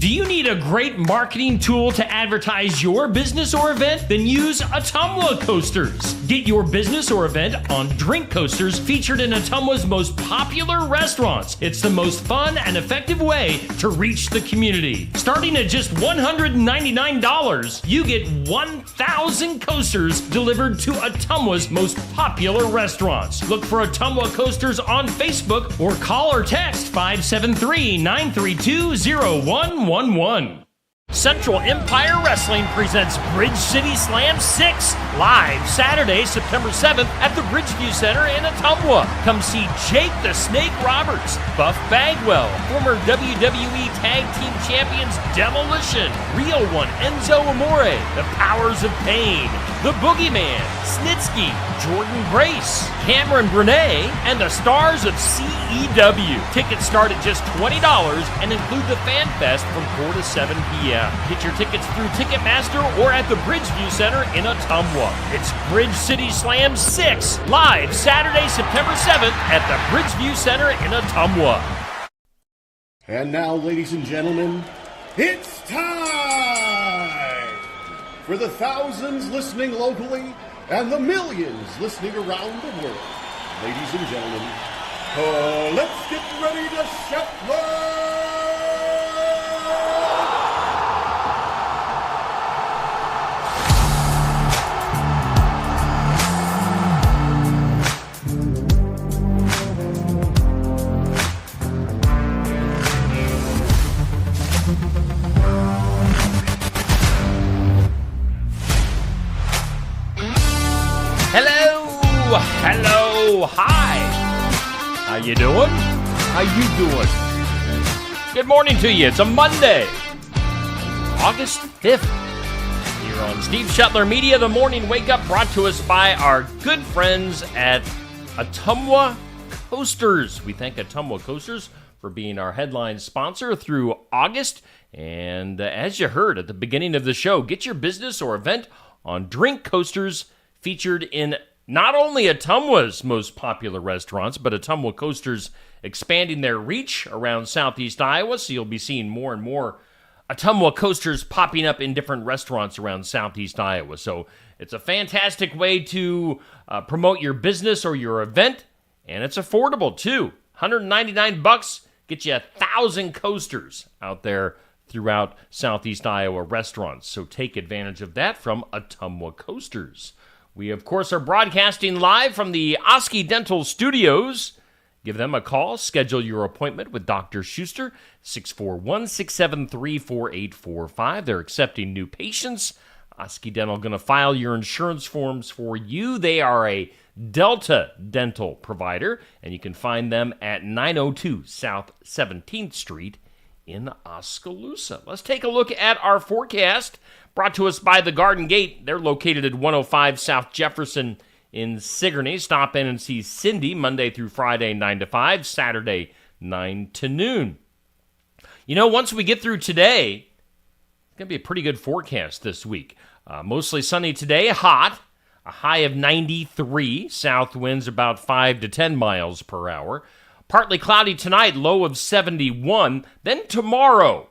Do you need a great marketing tool to advertise your business or event? Then use Ottumwa Coasters. Get your business or event on drink coasters featured in Ottumwa's most popular restaurants. It's the most fun and effective way to reach the community. Starting at just $199, you get 1,000 coasters delivered to Ottumwa's most popular restaurants. Look for Ottumwa Coasters on Facebook or call or text 573-932-0111. Central Empire Wrestling presents Bridge City Slam 6 live Saturday, September 7th at the Bridgeview Center in Ottumwa. Come see Jake the Snake Roberts, Buff Bagwell, former WWE Tag Team Champions Demolition, Real One Enzo Amore, The Powers of Pain, The Boogeyman, Snitsky, Jordan Grace, Cameron Brennan, and the stars of CEW. Tickets start at just $20 and include the Fan Fest from 4 to 7 p.m. Get your tickets through Ticketmaster or at the Bridgeview Center in Ottumwa. It's Bridge City Slam 6, live Saturday, September 7th at the Bridgeview Center in Ottumwa. And now, ladies and gentlemen, it's time for the thousands listening locally and the millions listening around the world. Ladies and gentlemen, let's get ready to shuffle! Hello, hi. How you doing? How you doing? Good morning to you. It's a Monday, August 5th. Here on Steve Shetler Media, the morning wake up brought to us by our good friends at Ottumwa Coasters. We thank Ottumwa Coasters for being our headline sponsor through August. And as you heard at the beginning of the show, get your business or event on drink coasters featured in not only Ottumwa's most popular restaurants, but Ottumwa Coasters expanding their reach around southeast Iowa, so you'll be seeing more and more Ottumwa Coasters popping up in different restaurants around southeast Iowa. So it's a fantastic way to promote your business or your event, and it's affordable too. $199 gets you 1,000 coasters out there throughout southeast Iowa restaurants. So take advantage of that from Ottumwa Coasters. We, of course, are broadcasting live from the Oski Dental Studios. Give them a call. Schedule your appointment with Dr. Schuster, 641-673-4845. They're accepting new patients. Oski Dental going to file your insurance forms for you. They are a Delta dental provider, and you can find them at 902 South 17th Street in Oskaloosa. Let's take a look at our forecast. Brought to us by the Garden Gate. They're located at 105 South Jefferson in Sigourney. Stop in and see Cindy Monday through Friday, 9 to 5, Saturday, 9 to noon. You know, once we get through today, it's going to be a pretty good forecast this week. Mostly sunny today, hot, a high of 93. South winds about 5 to 10 miles per hour. Partly cloudy tonight, low of 71. Then tomorrow,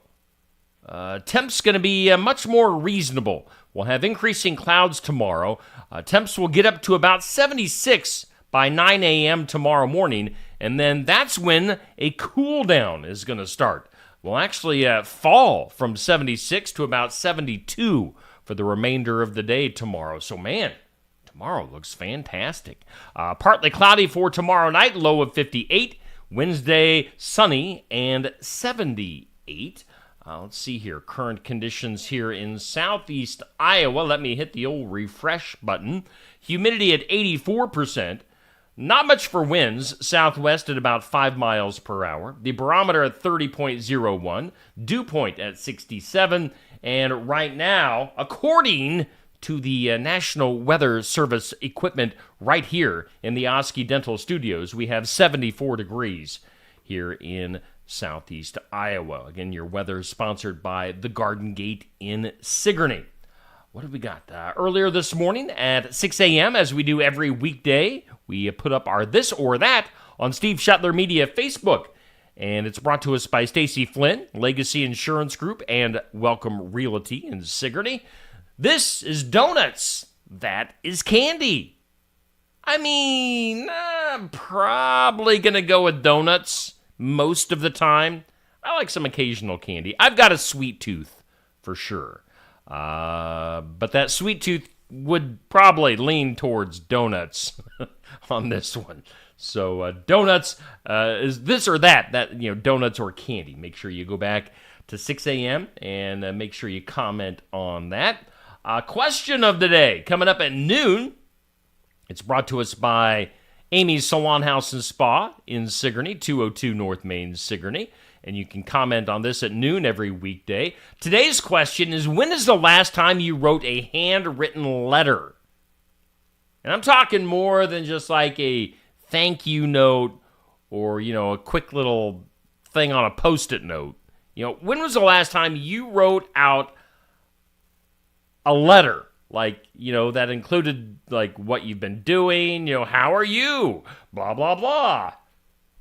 temps going to be much more reasonable. We'll have increasing clouds tomorrow. Temps will get up to about 76 by 9 a.m. tomorrow morning, and then that's when a cool down is going to start. We'll actually fall from 76 to about 72 for the remainder of the day tomorrow. So, man, tomorrow looks fantastic. Partly cloudy for tomorrow night, low of 58. Wednesday, sunny and 78. Let's see here. Current conditions here in southeast Iowa. Let me hit the old refresh button. Humidity at 84%. Not much for winds. Southwest at about 5 miles per hour. The barometer at 30.01. Dew point at 67. And right now, according to the National Weather Service equipment right here in the Oski Dental Studios, we have 74 degrees here in southeast Iowa. Again, your weather is sponsored by the Garden Gate in Sigourney. What have we got? Earlier this morning at 6 a.m., as we do every weekday, we put up our This or That on Steve Shetler Media Facebook. And it's brought to us by Stacy Flynn, Legacy Insurance Group, and Welcome Realty in Sigourney. This is donuts. That is candy. I mean, I'm probably going to go with donuts most of the time. I like some occasional candy. I've got a sweet tooth, for sure. But that sweet tooth would probably lean towards donuts on this one. So donuts is this or that, donuts or candy. Make sure you go back to 6 a.m. and make sure you comment on that. Question of the day coming up at noon. It's brought to us by Amy's Salon House and Spa in Sigourney, 202 North Main, Sigourney. And you can comment on this at noon every weekday. Today's question is, when is the last time you wrote a handwritten letter? And I'm talking more than just like a thank you note or, a quick little thing on a Post-it note. When was the last time you wrote out a letter? Like, that included, like, what you've been doing, how are you? Blah, blah, blah.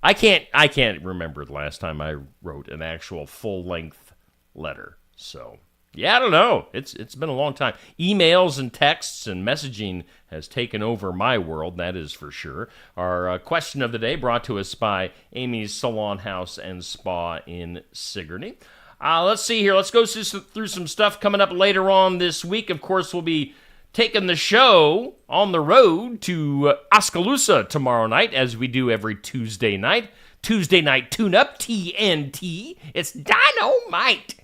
I can't remember the last time I wrote an actual full-length letter. So, yeah, I don't know. It's been a long time. Emails and texts and messaging has taken over my world, that is for sure. Our question of the day brought to us by Amy's Salon House and Spa in Sigourney. Let's see here. Let's go through some stuff coming up later on this week. Of course, we'll be taking the show on the road to Oskaloosa tomorrow night, as we do every Tuesday night. Tuesday Night Tune-Up, TNT. It's dynamite.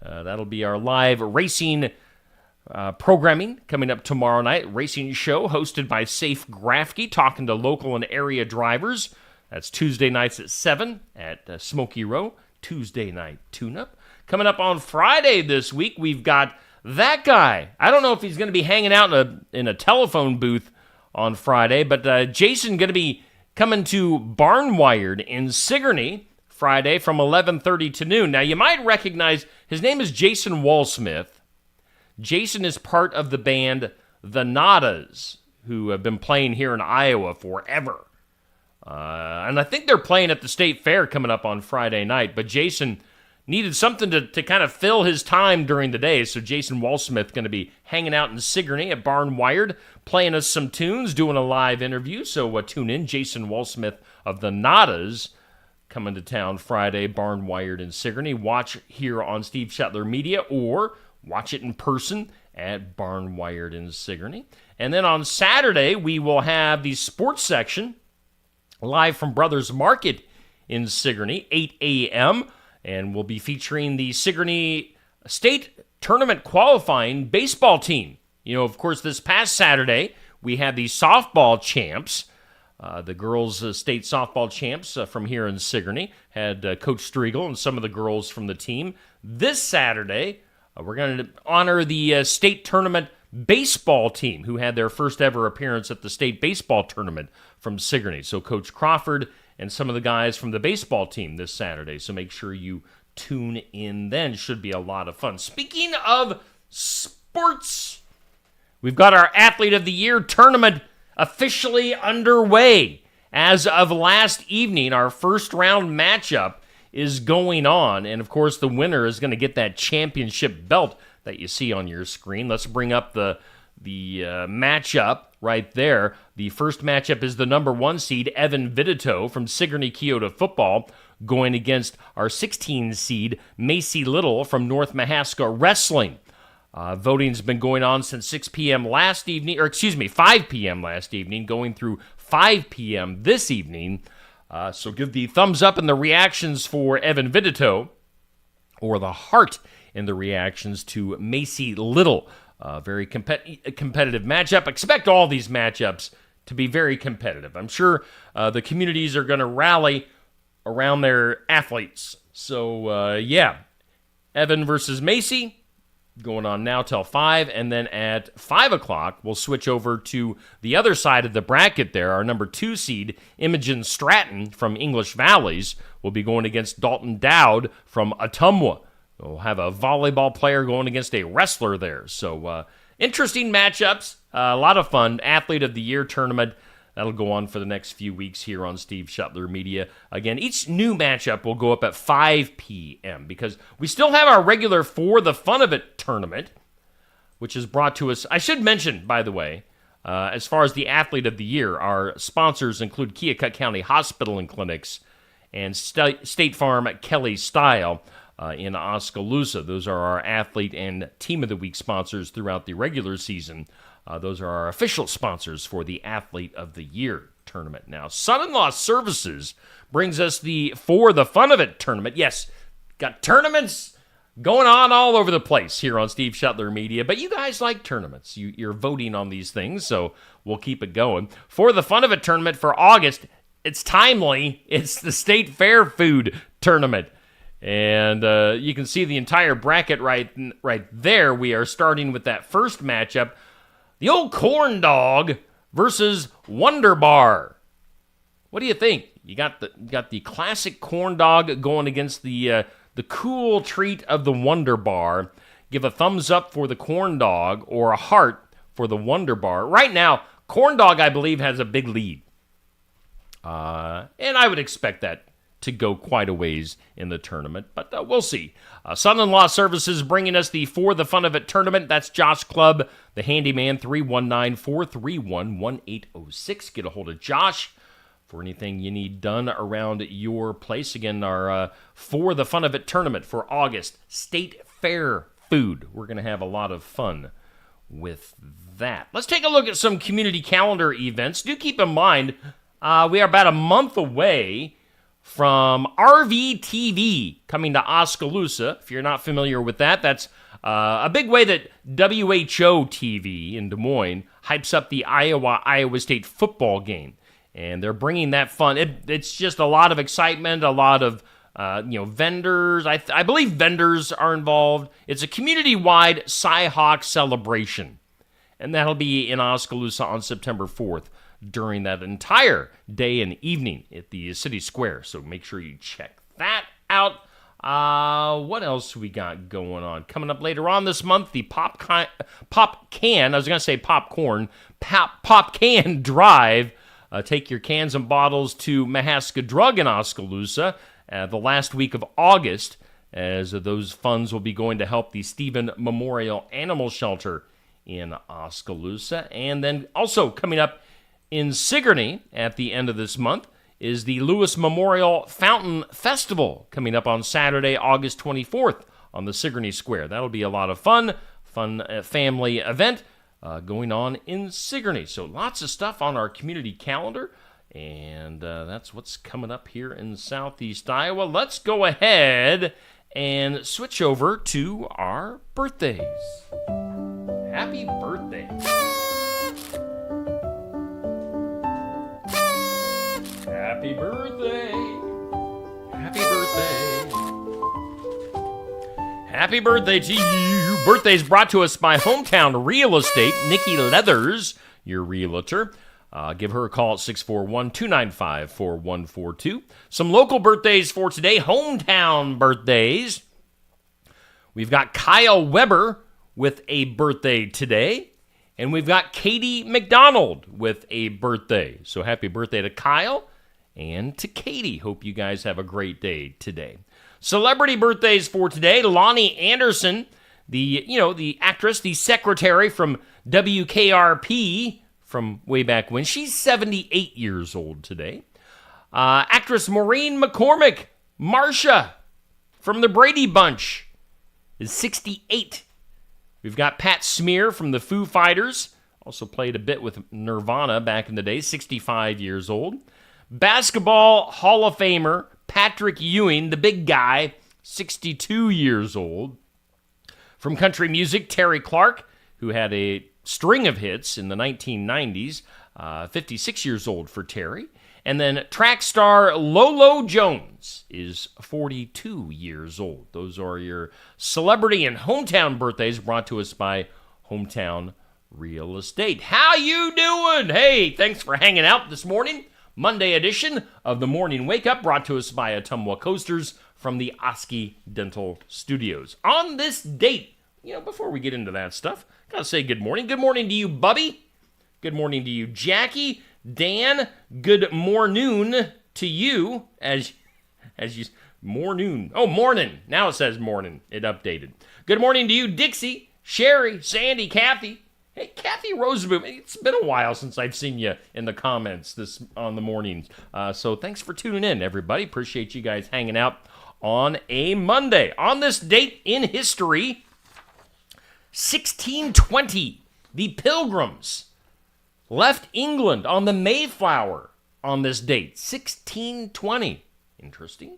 That'll be our live racing programming coming up tomorrow night. Racing show hosted by Safe Grafke, talking to local and area drivers. That's Tuesday nights at 7 at Smoky Row. Tuesday Night Tune-Up. Coming up on Friday this week, we've got that guy. I don't know if he's going to be hanging out in a telephone booth on Friday, but Jason going to be coming to Barnwired in Sigourney Friday from 11:30 to noon. Now, you might recognize, his name is Jason Walsmith. Jason is part of the band The Nadas, who have been playing here in Iowa forever. And I think they're playing at the State Fair coming up on Friday night. But Jason needed something to kind of fill his time during the day. So Jason Walsmith going to be hanging out in Sigourney at Barnwired, playing us some tunes, doing a live interview. So tune in. Jason Walsmith of the Nadas coming to town Friday, Barnwired in Sigourney. Watch here on Steve Shetler Media or watch it in person at Barnwired in Sigourney. And then on Saturday, we will have the sports section live from Brothers Market in Sigourney, 8 a.m., and we'll be featuring the Sigourney State Tournament qualifying baseball team. Of course, this past Saturday, we had the softball champs, the girls' state softball champs from here in Sigourney, had Coach Striegel and some of the girls from the team. This Saturday, we're going to honor the state tournament baseball team who had their first ever appearance at the state baseball tournament from Sigourney. So Coach Crawford and some of the guys from the baseball team this Saturday. So make sure you tune in then. Should be a lot of fun. Speaking of sports, we've got our Athlete of the Year tournament officially underway. As of last evening, our first round matchup is going on. And of course, the winner is going to get that championship belt that you see on your screen. Let's bring up the matchup right there. The first matchup is the number 1 seed, Evan Vidito from Sigourney Keota Football, going against our 16 seed, Macy Little from North Mahaska Wrestling. Voting's been going on since 5 p.m. last evening, going through 5 p.m. this evening. So give the thumbs up in the reactions for Evan Vidito, or the heart in the reactions to Macy Little. Very competitive matchup. Expect all these matchups to be very competitive. I'm sure the communities are going to rally around their athletes. So, Evan versus Macy going on now till 5, and then at 5 o'clock, we'll switch over to the other side of the bracket there. Our number 2 seed, Imogen Stratton from English Valleys, will be going against Dalton Dowd from Ottumwa. We'll have a volleyball player going against a wrestler there. So, interesting matchups, a lot of fun. Athlete of the Year tournament That'll go on for the next few weeks here on Steve Shuttler Media. Again, each new matchup will go up at 5 p.m. because we still have our regular For the Fun of It tournament, which is brought to us. I should mention, by the way, as far as the Athlete of the Year, our sponsors include Keokuk County Hospital and Clinics and State Farm Kelly Style in Oskaloosa. Those are our Athlete and Team of the Week sponsors throughout the regular season. Those are our official sponsors for the Athlete of the Year tournament. Now, Son-in-Law Services brings us the For the Fun of It tournament. Yes, got tournaments going on all over the place here on Steve Shuttler Media, but you guys like tournaments. You're voting on these things, so we'll keep it going. For the Fun of It tournament for August, it's timely. It's the State Fair Food Tournament. And you can see the entire bracket right there. We are starting with that first matchup. The old corn dog versus Wonder Bar. What do you think? You got the classic corn dog going against the cool treat of the Wonder Bar. Give a thumbs up for the corn dog or a heart for the Wonder Bar. Right now, corn dog, I believe, has a big lead. And I would expect that to go quite a ways in the tournament, but we'll see. Son-in-Law Services bringing us the For the Fun of It tournament. That's Josh Clubb, the handyman, 319-431-1806. Get a hold of Josh for anything you need done around your place. Again, our For the Fun of It tournament for August, State Fair Food. We're going to have a lot of fun with that. Let's take a look at some community calendar events. Do keep in mind, we are about a month away from RVTV coming to Oskaloosa. If you're not familiar with that, that's a big way that WHO TV in Des Moines hypes up the Iowa State football game. And they're bringing that fun. It's just a lot of excitement, a lot of vendors. I believe vendors are involved. It's a community-wide Cy-Hawk celebration. And that'll be in Oskaloosa on September 4th. During that entire day and evening at the City Square. So make sure you check that out. What else we got going on? Coming up later on this month, the Pop Can Drive. Take your cans and bottles to Mahaska Drug in Oskaloosa the last week of August, as those funds will be going to help the Stephen Memorial Animal Shelter in Oskaloosa. And then also coming up in Sigourney at the end of this month is the Lewis Memorial Fountain Festival coming up on Saturday, August 24th on the Sigourney Square. That'll be a lot of fun family event going on in Sigourney. So lots of stuff on our community calendar, and that's what's coming up here in Southeast Iowa. Let's go ahead and switch over to our birthdays. Happy birthday. Happy birthday. Happy birthday. Happy birthday to you. Birthday's brought to us by Hometown Real Estate. Nikki Leathers, your realtor. Give her a call at 641-295-4142. Some local birthdays for today. Hometown birthdays. We've got Kyle Weber with a birthday today. And we've got Katie McDonald with a birthday. So happy birthday to Kyle and to Katie. Hope you guys have a great day today. Celebrity birthdays for today. Lonnie Anderson, the actress, the secretary from WKRP from way back when. She's 78 years old today. Actress Maureen McCormick, Marsha from the Brady Bunch, is 68. We've got Pat Smear from the Foo Fighters, also played a bit with Nirvana back in the day, 65 years old. Basketball Hall of Famer Patrick Ewing, the big guy, 62 years old. From country music, Terry Clark, who had a string of hits in the 1990s, 56 years old for Terry. And then track star Lolo Jones is 42 years old. Those are your celebrity and hometown birthdays brought to us by Hometown Real Estate. How you doing? Hey, thanks for hanging out this morning. Monday edition of the Morning Wake Up brought to us by Ottumwa Coasters from the Oski Dental Studios. On this date, before we get into that stuff, gotta say good morning. Good morning to you, Bubby. Good morning to you, Jackie. Dan, good mornoon to you as you mornoon. Oh, morning. Now it says morning. It updated. Good morning to you, Dixie, Sherry, Sandy, Kathy. Hey, Kathy Roseboom. It's been a while since I've seen you in the comments on the mornings. So thanks for tuning in, everybody. Appreciate you guys hanging out on a Monday. On this date in history, 1620, the Pilgrims left England on the Mayflower on this date. 1620. Interesting.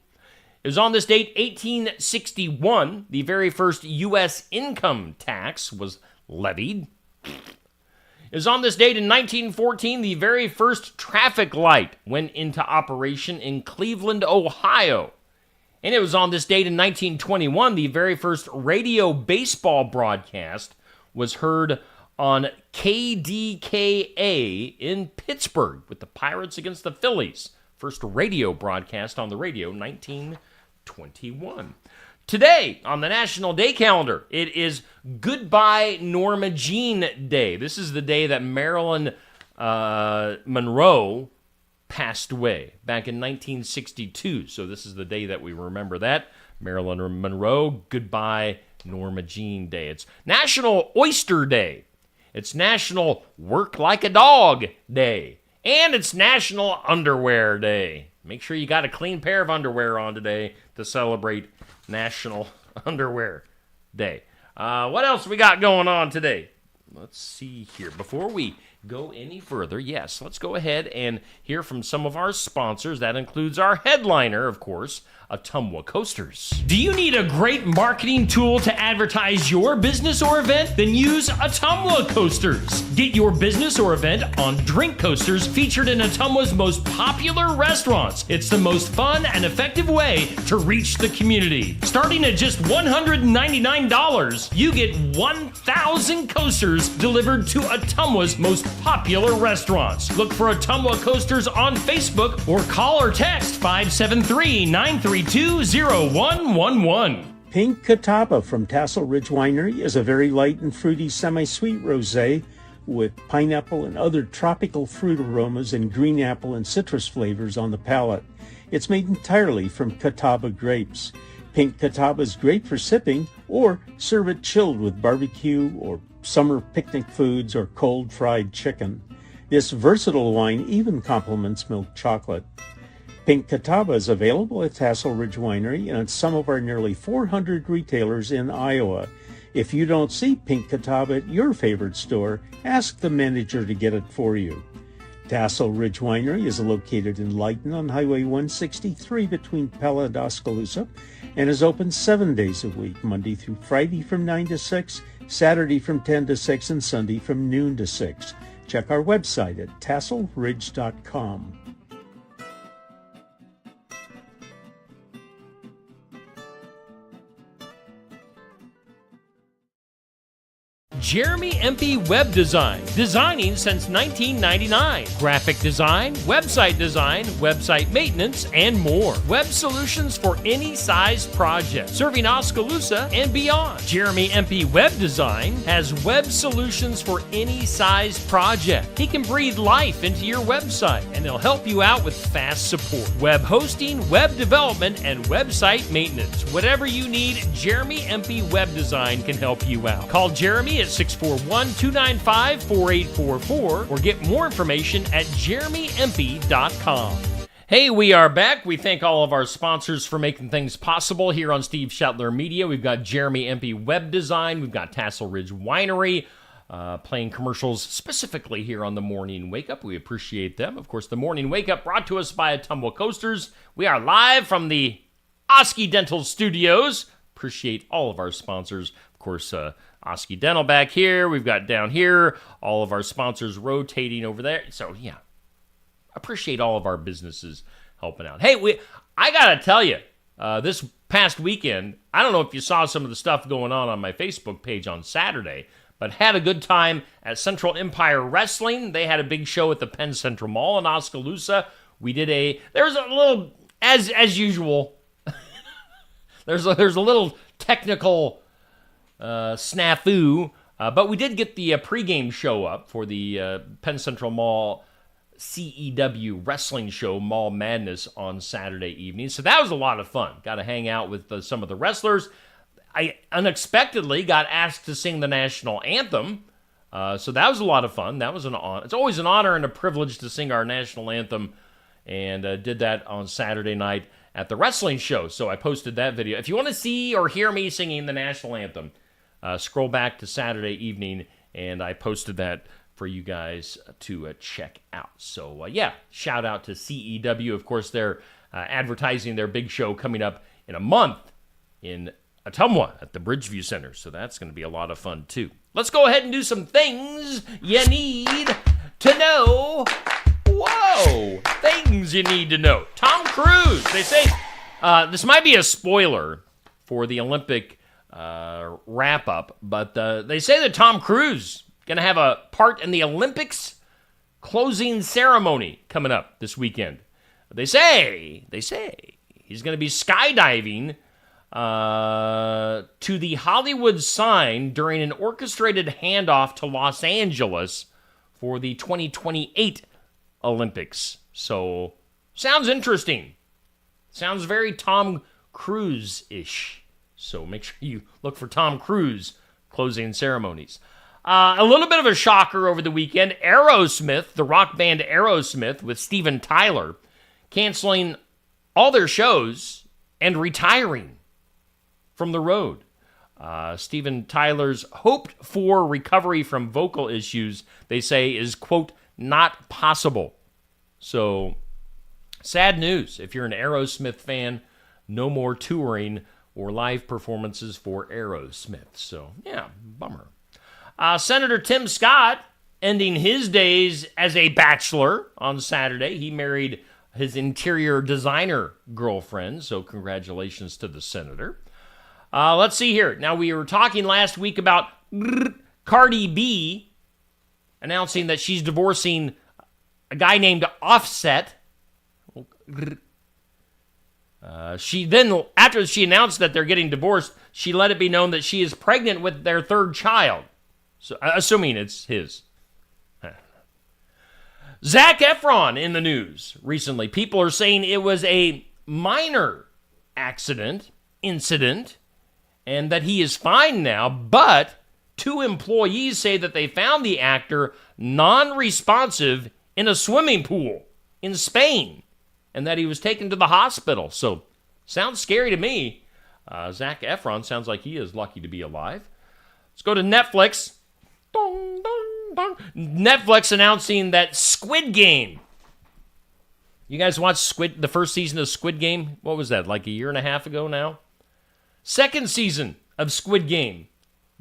It was on this date, 1861, the very first U.S. income tax was levied. It was on this date in 1914, the very first traffic light went into operation in Cleveland, Ohio. And it was on this date in 1921, the very first radio baseball broadcast was heard on KDKA in Pittsburgh with the Pirates against the Phillies. First radio broadcast on the radio, 1921. Today, on the National Day calendar, it is Goodbye Norma Jean Day. This is the day that Marilyn Monroe passed away back in 1962. So this is the day that we remember that. Marilyn Monroe, Goodbye Norma Jean Day. It's National Oyster Day. It's National Work Like a Dog Day. And it's National Underwear Day. Make sure you got a clean pair of underwear on today to celebrate National Underwear Day. What else we got going on today? Let's see here. Before we go any further, yes, let's go ahead and hear from some of our sponsors. That includes our headliner, of course, Ottumwa Coasters. Do you need a great marketing tool to advertise your business or event? Then use Ottumwa Coasters. Get your business or event on drink coasters featured in Ottumwa's most popular restaurants. It's the most fun and effective way to reach the community. Starting at just $199, you get 1,000 coasters delivered to Ottumwa's most popular restaurants. Look for Ottumwa Coasters on Facebook or call or text 573-932-0111. Pink Catawba from Tassel Ridge Winery is a very light and fruity semi-sweet rosé with pineapple and other tropical fruit aromas and green apple and citrus flavors on the palate. It's made entirely from Catawba grapes. Pink Catawba is great for sipping, or serve it chilled with barbecue or summer picnic foods or cold fried chicken. This versatile wine even complements milk chocolate. Pink Catawba is available at Tassel Ridge Winery and at some of our nearly 400 retailers in Iowa. If you don't see Pink Catawba at your favorite store, ask the manager to get it for you. Tassel Ridge Winery is located in Lighton on Highway 163 between Pella and Oskaloosa and is open 7 days a week, Monday through Friday from 9 to 6, Saturday from 10 to 6, and Sunday from noon to 6. Check our website at tasselridge.com. Jeremy Empey Web Design, designing since 1999. Graphic design, website maintenance, and more. Web solutions for any size project, serving Oskaloosa and beyond. Jeremy Empey Web Design has web solutions for any size project. He can breathe life into your website, and he'll help you out with fast support. Web hosting, web development, and website maintenance. Whatever you need, Jeremy Empey Web Design can help you out. Call Jeremy at 641-295-4844 or get more information at jeremyempey.com. Hey, we are back. We thank all of our sponsors for making things possible here on Steve Shetler Media. We've got Jeremy Empey Web Design. We've got Tassel Ridge Winery playing commercials specifically here on the Morning Wake Up. We appreciate them. Of course, the Morning Wake Up brought to us by Ottumwa Coasters. We are live from the Oski Dental Studios. Appreciate all of our sponsors. Of course, Oski Dental back here. We've got down here all of our sponsors rotating over there. So, yeah, appreciate all of our businesses helping out. Hey, I got to tell you, this past weekend, I don't know if you saw some of the stuff going on my Facebook page on Saturday, but had a good time at Central Empire Wrestling. They had a big show at the Penn Central Mall in Oskaloosa. There's a little, as usual, there's a little technical snafu, but we did get the pregame show up for the Penn Central Mall CEW wrestling show, Mall Madness, on Saturday evening. So that was a lot of fun. Got to hang out with some of the wrestlers. I unexpectedly got asked to sing the national anthem. So that was a lot of fun. That was an honor. It's always an honor and a privilege to sing our national anthem, and did that on Saturday night at the wrestling show. So I posted that video. If you want to see or hear me singing the national anthem, scroll back to Saturday evening, and I posted that for you guys to check out. So, shout out to CEW. Of course, they're advertising their big show coming up in a month in Ottumwa at the Bridgeview Center. So that's going to be a lot of fun, too. Let's go ahead and do some things you need to know. Whoa! Things you need to know. Tom Cruise. They say this might be a spoiler for the Olympic wrap-up, but they say that Tom Cruise going to have a part in the Olympics closing ceremony coming up this weekend. They say he's going to be skydiving to the Hollywood sign during an orchestrated handoff to Los Angeles for the 2028 Olympics. So, sounds interesting. Sounds very Tom Cruise-ish. So make sure you look for Tom Cruise closing ceremonies. A little bit of a shocker over the weekend. Aerosmith, the rock band Aerosmith with Steven Tyler, canceling all their shows and retiring from the road. Steven Tyler's hoped-for recovery from vocal issues, they say, is, quote, not possible. So, sad news. If you're an Aerosmith fan, no more touring or live performances for Aerosmith. So, yeah, bummer. Senator Tim Scott ending his days as a bachelor on Saturday. He married his interior designer girlfriend, so congratulations to the senator. Let's see here. Now, we were talking last week about Cardi B announcing that she's divorcing a guy named Offset. She then, after she announced that they're getting divorced, she let it be known that she is pregnant with their third child. So, assuming it's his. Zac Efron in the news recently. People are saying it was a minor incident, and that he is fine now, but 2 employees say that they found the actor non-responsive in a swimming pool in Spain, and that he was taken to the hospital. So, sounds scary to me. Zac Efron sounds like he is lucky to be alive. Let's go to Netflix. Dong, dong, dong. Netflix announcing that Squid Game. You guys watched the first season of Squid Game? What was that, like a year and a half ago now? Second season of Squid Game.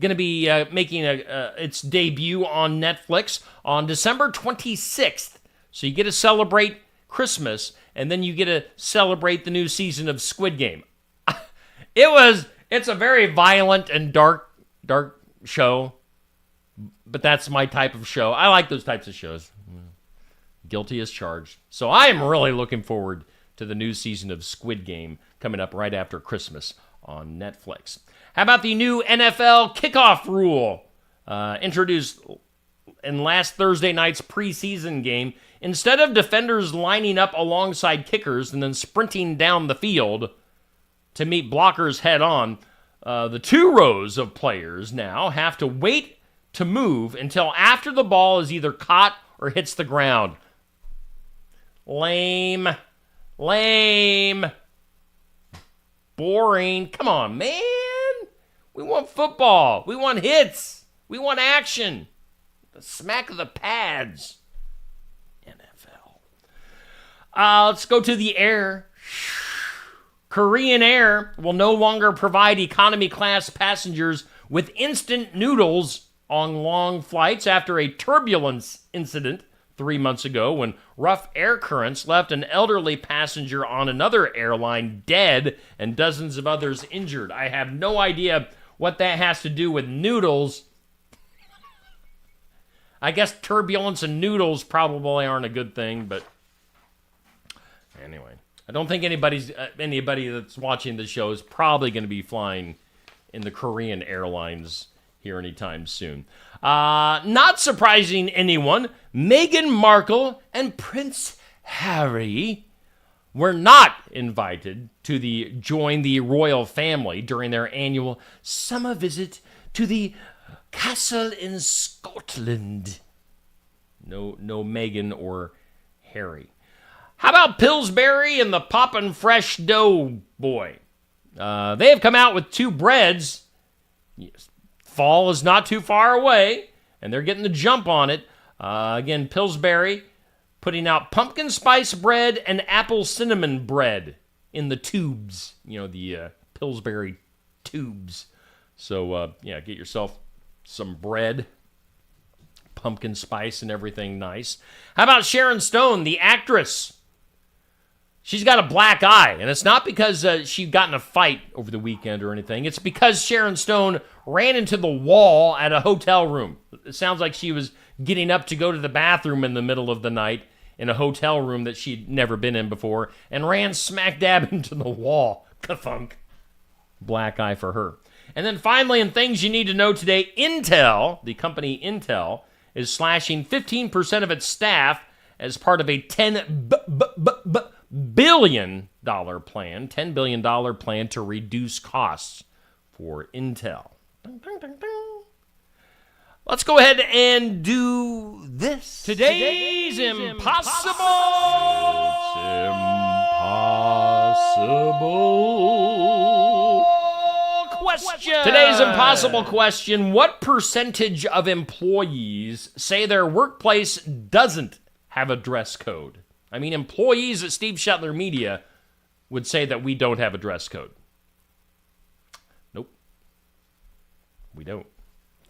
Going to be making its debut on Netflix on December 26th. So you get to celebrate Christmas, and then you get to celebrate the new season of Squid Game. It's a very violent and dark show, but that's my type of show. I like those types of shows. Guilty as charged. So I am really looking forward to the new season of Squid Game coming up right after Christmas on Netflix. How about the new NFL kickoff rule introduced in last Thursday night's preseason game? Instead of defenders lining up alongside kickers and then sprinting down the field to meet blockers head on, the 2 rows of players now have to wait to move until after the ball is either caught or hits the ground. Lame. Boring. Come on, man. We want football. We want hits. We want action. The smack of the pads. NFL. Let's go to the air. Korean Air will no longer provide economy class passengers with instant noodles on long flights after a turbulence incident 3 months ago when rough air currents left an elderly passenger on another airline dead and dozens of others injured. I have no idea what that has to do with noodles. I guess turbulence and noodles probably aren't a good thing, but anyway. I don't think anybody that's watching the show is probably going to be flying in the Korean Airlines here anytime soon. Not surprising anyone, Meghan Markle and Prince Harry were not invited to join the royal family during their annual summer visit to the castle in Scotland. No Meghan or Harry. How about Pillsbury and the Poppin' Fresh Dough Boy? They have come out with 2 breads. Yes, fall is not too far away, and they're getting the jump on it. Again, Pillsbury putting out pumpkin spice bread and apple cinnamon bread in the tubes. The Pillsbury tubes. So, get yourself some bread, pumpkin spice and everything nice. How about Sharon Stone, the actress? She's got a black eye, and it's not because she got in a fight over the weekend or anything. It's because Sharon Stone ran into the wall at a hotel room. It sounds like she was getting up to go to the bathroom in the middle of the night in a hotel room that she'd never been in before and ran smack dab into the wall. Ka-thunk. Black eye for her. And then finally, in things you need to know today, Intel, the company Intel, is slashing 15% of its staff as part of a $10 billion plan, $10 billion plan to reduce costs for Intel. Dun, dun, dun, dun. Let's go ahead and do this. Today's impossible question. Today's impossible question. What percentage of employees say their workplace doesn't have a dress code? I mean, employees at Steve Shetler Media would say that we don't have a dress code. Nope. We don't.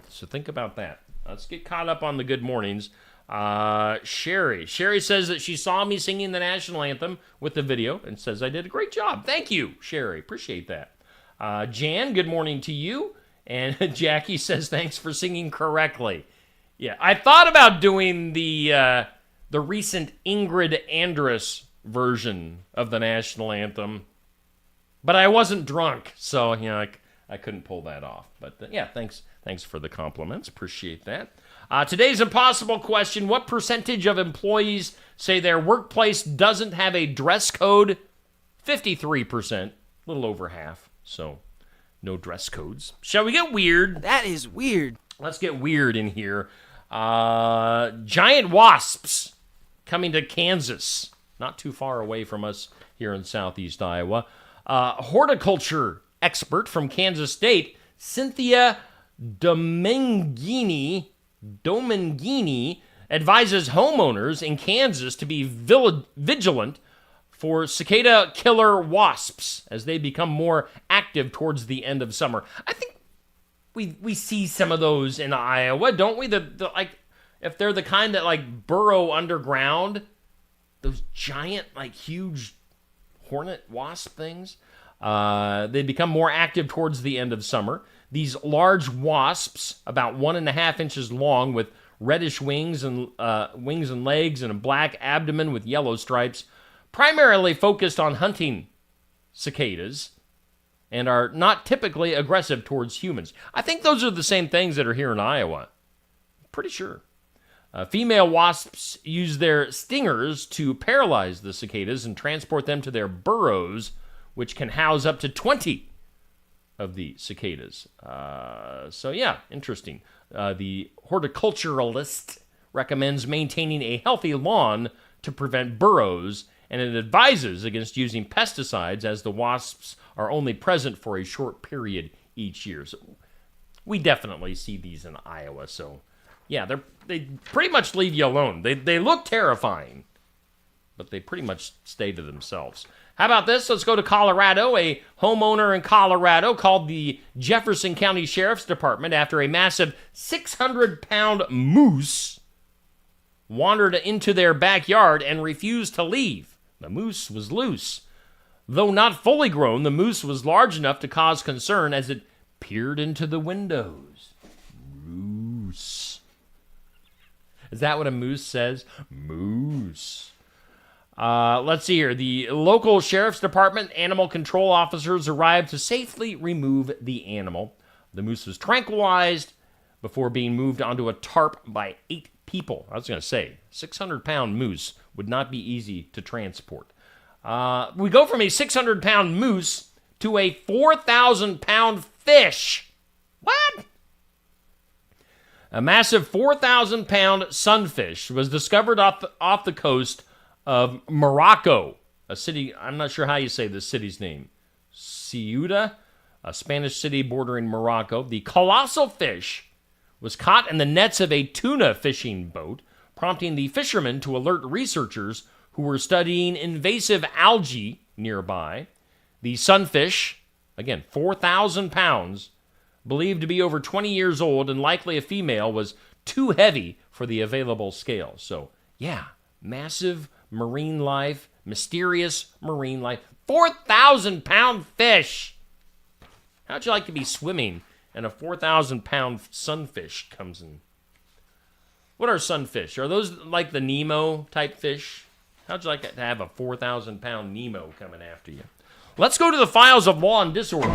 So think about that. Let's get caught up on the good mornings. Sherry says that she saw me singing the national anthem with the video and says I did a great job. Thank you, Sherry. Appreciate that. Jan, good morning to you. And Jackie says thanks for singing correctly. Yeah, I thought about doing the recent Ingrid Andress version of the national anthem, but I wasn't drunk, so I couldn't pull that off. But thanks for the compliments. Appreciate that. Today's impossible question: what percentage of employees say their workplace doesn't have a dress code? 53%, a little over half. So, no dress codes. Shall we get weird? That is weird. Let's get weird in here. Giant wasps coming to Kansas, not too far away from us here in southeast Iowa. Horticulture expert from Kansas State, Cynthia Domengini, advises homeowners in Kansas to be vigilant for cicada killer wasps as they become more active towards the end of summer. I think we see some of those in Iowa, don't we? If they're the kind that burrow underground, those giant huge hornet wasp things, they become more active towards the end of summer. These large wasps, about 1.5 inches long, with reddish wings and legs and a black abdomen with yellow stripes, primarily focused on hunting cicadas and are not typically aggressive towards humans. I think those are the same things that are here in Iowa. Pretty sure. Female wasps use their stingers to paralyze the cicadas and transport them to their burrows, which can house up to 20 of the cicadas. Interesting. The horticulturalist recommends maintaining a healthy lawn to prevent burrows, and it advises against using pesticides as the wasps are only present for a short period each year. So we definitely see these in Iowa. So, yeah, they pretty much leave you alone. They look terrifying, but they pretty much stay to themselves. How about this? Let's go to Colorado. A homeowner in Colorado called the Jefferson County Sheriff's Department after a massive 600-pound moose wandered into their backyard and refused to leave. The moose was loose. Though not fully grown, the moose was large enough to cause concern as it peered into the windows. Moose. Is that what a moose says? Moose. Let's see here. The local sheriff's department animal control officers arrived to safely remove the animal. The moose was tranquilized before being moved onto a tarp by 8 people. I was going to say, 600-pound moose would not be easy to transport. We go from a 600-pound moose to a 4,000-pound fish. What? A massive 4,000-pound sunfish was discovered off the coast of Morocco, a city, I'm not sure how you say this city's name, Ceuta, a Spanish city bordering Morocco. The colossal fish was caught in the nets of a tuna fishing boat, prompting the fishermen to alert researchers who were studying invasive algae nearby. The sunfish, again, 4,000 pounds, believed to be over 20 years old and likely a female, was too heavy for the available scale. So, yeah, massive marine life, mysterious marine life. 4,000-pound fish! How'd you like to be swimming and a 4,000-pound sunfish comes in? What are sunfish? Are those like the Nemo type fish? How'd you like to have a 4,000-pound Nemo coming after you? Let's go to the files of law and disorder.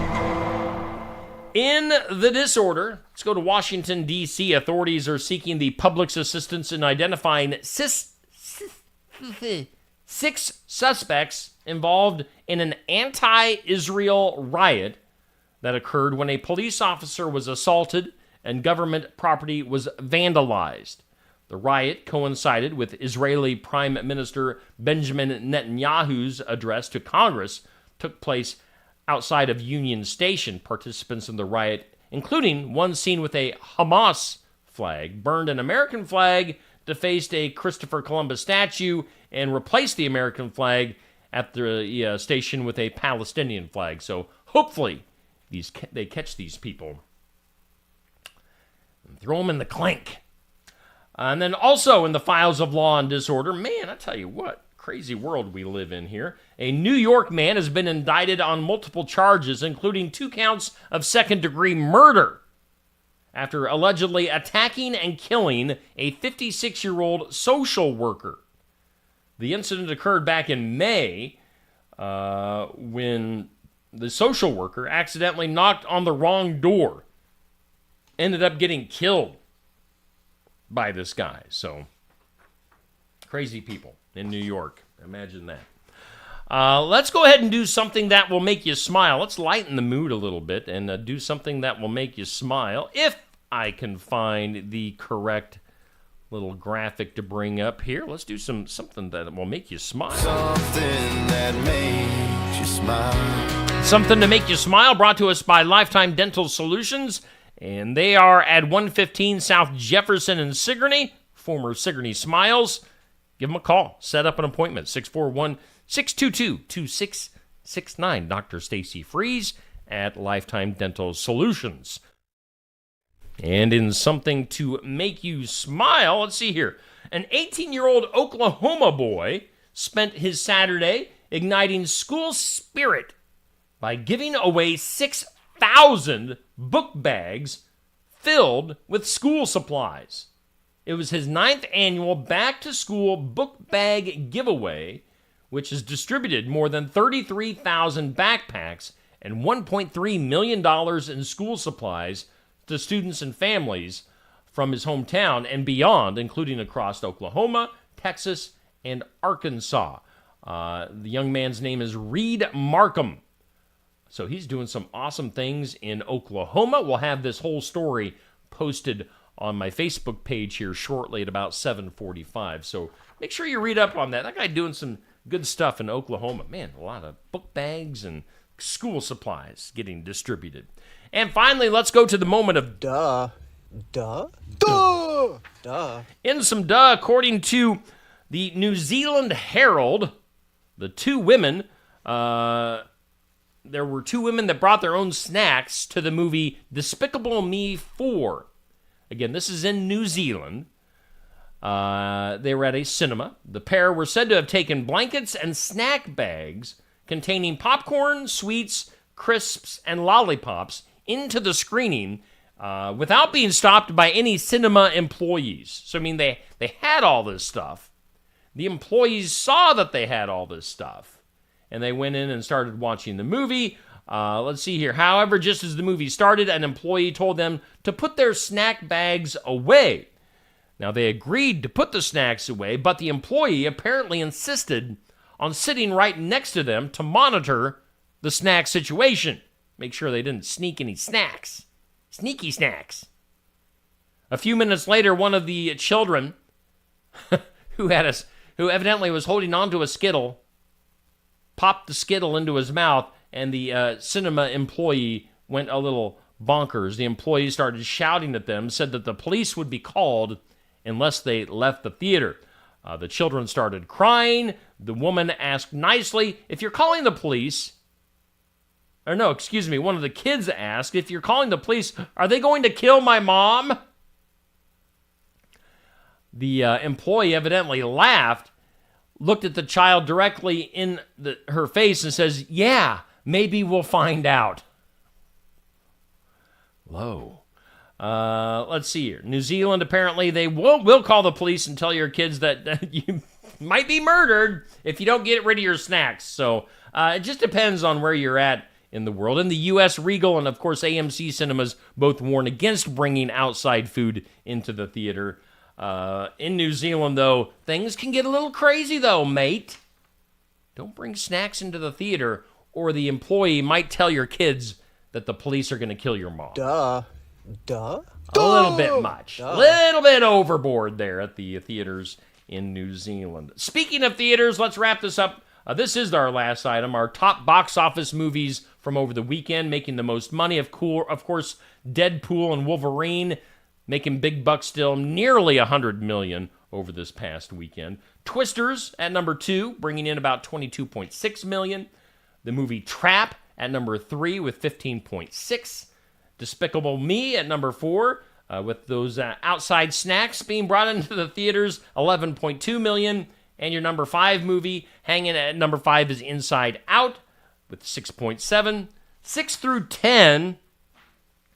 In the disorder, let's go to Washington, D.C. Authorities are seeking the public's assistance in identifying 6 suspects involved in an anti-Israel riot that occurred when a police officer was assaulted and government property was vandalized. The riot coincided with Israeli Prime Minister Benjamin Netanyahu's address to Congress, took place outside of Union Station. Participants in the riot, including one seen with a Hamas flag, burned an American flag, defaced a Christopher Columbus statue, and replaced the American flag at the station with a Palestinian flag. So hopefully they catch these people and throw them in the clink. And then also in the files of law and disorder, man, I tell you what, crazy world we live in here. A New York man has been indicted on multiple charges, including 2 counts of second-degree murder, after allegedly attacking and killing a 56-year-old social worker. The incident occurred back in May when the social worker accidentally knocked on the wrong door, ended up getting killed by this guy. So, crazy people in New York. Imagine that. Let's go ahead and do something that will make you smile. Let's lighten the mood a little bit and do something that will make you smile. If I can find the correct little graphic to bring up here, let's do something that will make you smile. Something that makes you smile. Something to make you smile, brought to us by Lifetime Dental Solutions. And they are at 115 South Jefferson in Sigourney, former Sigourney Smiles. Give them a call. Set up an appointment. 641-622-2669. Dr. Stacy Freeze at Lifetime Dental Solutions. And in something to make you smile, let's see here. An 18-year-old Oklahoma boy spent his Saturday igniting school spirit by giving away 6,000 book bags filled with school supplies. It was his 9th annual back-to-school book bag giveaway, which has distributed more than 33,000 backpacks and $1.3 million in school supplies to students and families from his hometown and beyond, including across Oklahoma, Texas, and Arkansas. The young man's name is Reed Markham. So he's doing some awesome things in Oklahoma. We'll have this whole story posted on my Facebook page here shortly at about 7:45. So make sure you read up on that. That guy doing some good stuff in Oklahoma. Man, a lot of book bags and school supplies getting distributed. And finally, let's go to the moment of Duh. In some duh, according to the New Zealand Herald, the 2 women, there were 2 women that brought their own snacks to the movie Despicable Me 4. Again, this is in New Zealand. They were at a cinema. The pair were said to have taken blankets and snack bags containing popcorn, sweets, crisps, and lollipops into the screening without being stopped by any cinema employees. So, I mean, they had all this stuff. The employees saw that they had all this stuff, and they went in and started watching the movie. Let's see here. However, just as the movie started, an employee told them to put their snack bags away. Now, they agreed to put the snacks away, but the employee apparently insisted on sitting right next to them to monitor the snack situation. Make sure they didn't sneak any snacks. Sneaky snacks. A few minutes later, one of the children who evidently was holding onto a Skittle popped the Skittle into his mouth, and the cinema employee went a little bonkers. The employee started shouting at them, said that the police would be called unless they left the theater. The children started crying. The woman asked nicely, if you're calling the police, or no, excuse me, one of the kids asked, if you're calling the police, are they going to kill my mom? The employee evidently laughed, looked at the child directly in her face and says, yeah, maybe we'll find out. Low. Let's see here. New Zealand, apparently, they will call the police and tell your kids that you might be murdered if you don't get rid of your snacks. So it just depends on where you're at in the world. In the U.S., Regal and, of course, AMC Cinemas both warn against bringing outside food into the theater. In New Zealand, though, things can get a little crazy, though, mate. Don't bring snacks into the theater, or the employee might tell your kids that the police are going to kill your mom. Duh. A little bit much. A little bit overboard there at the theaters in New Zealand. Speaking of theaters, let's wrap this up. This is our last item, our top box office movies from over the weekend, making the most money. Of course, Deadpool and Wolverine making big bucks still, nearly $100 million over this past weekend. Twisters at number 2, bringing in about $22.6 million. The movie Trap at number 3 with $15.6. Despicable Me at number 4, with those outside snacks being brought into the theaters, $11.2 million. And your number 5 movie, hanging at number 5, is Inside Out with $6.7. 6 through 10,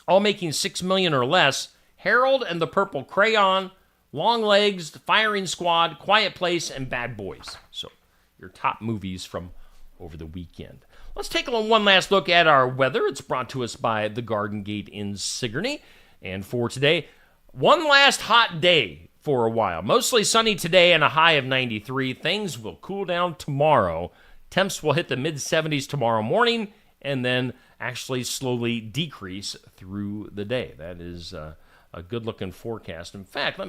all making $6 million or less. Harold and the Purple Crayon, Long Legs, The Firing Squad, Quiet Place, and Bad Boys. So, your top movies from over the weekend. Let's take one last look at our weather. It's brought to us by the Garden Gate in Sigourney. And for today, one last hot day for a while. Mostly sunny today and a high of 93. Things will cool down tomorrow. Temps will hit the mid-70s tomorrow morning and then actually slowly decrease through the day. That is a good-looking forecast. In fact,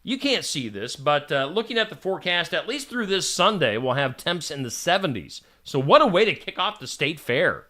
you can't see this, but looking at the forecast, at least through this Sunday, we'll have temps in the 70s. So what a way to kick off the state fair.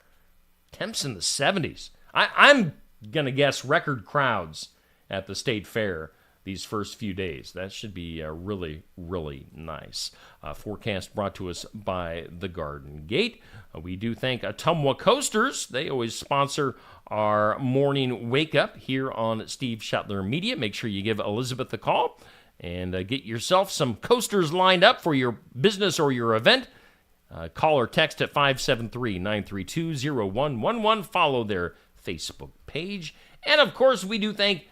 Temps in the 70s. I'm going to guess record crowds at the state fair these first few days. That should be really, really nice. Forecast brought to us by the Garden Gate. We do thank Ottumwa Coasters. They always sponsor our morning wake up here on Steve Shetler Media. Make sure you give Elizabeth a call and get yourself some coasters lined up for your business or your event. Call or text at 573-932-0111. Follow their Facebook page. And, of course, we do thank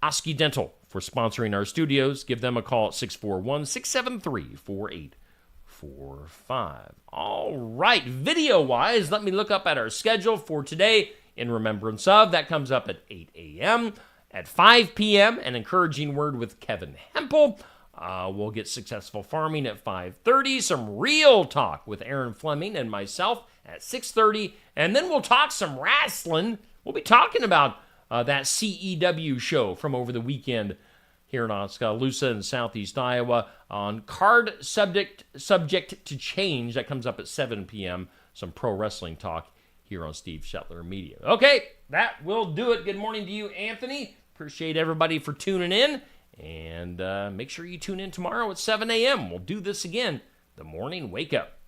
Oski Dental for sponsoring our studios. Give them a call at 641-673-4845. All right, video-wise, let me look up at our schedule for today in remembrance of. That comes up at 8 a.m. At 5 p.m., an encouraging word with Kevin Hempel. We'll get Successful Farming at 5:30. Some real talk with Aaron Fleming and myself at 6:30. And then we'll talk some wrestling. We'll be talking about that CEW show from over the weekend here in Oskaloosa in Southeast Iowa on Card Subject to Change. That comes up at 7 p.m. Some pro wrestling talk here on Steve Shetler Media. Okay, that will do it. Good morning to you, Anthony. Appreciate everybody for tuning in. And make sure you tune in tomorrow at 7 a.m. We'll do this again, the morning wake up.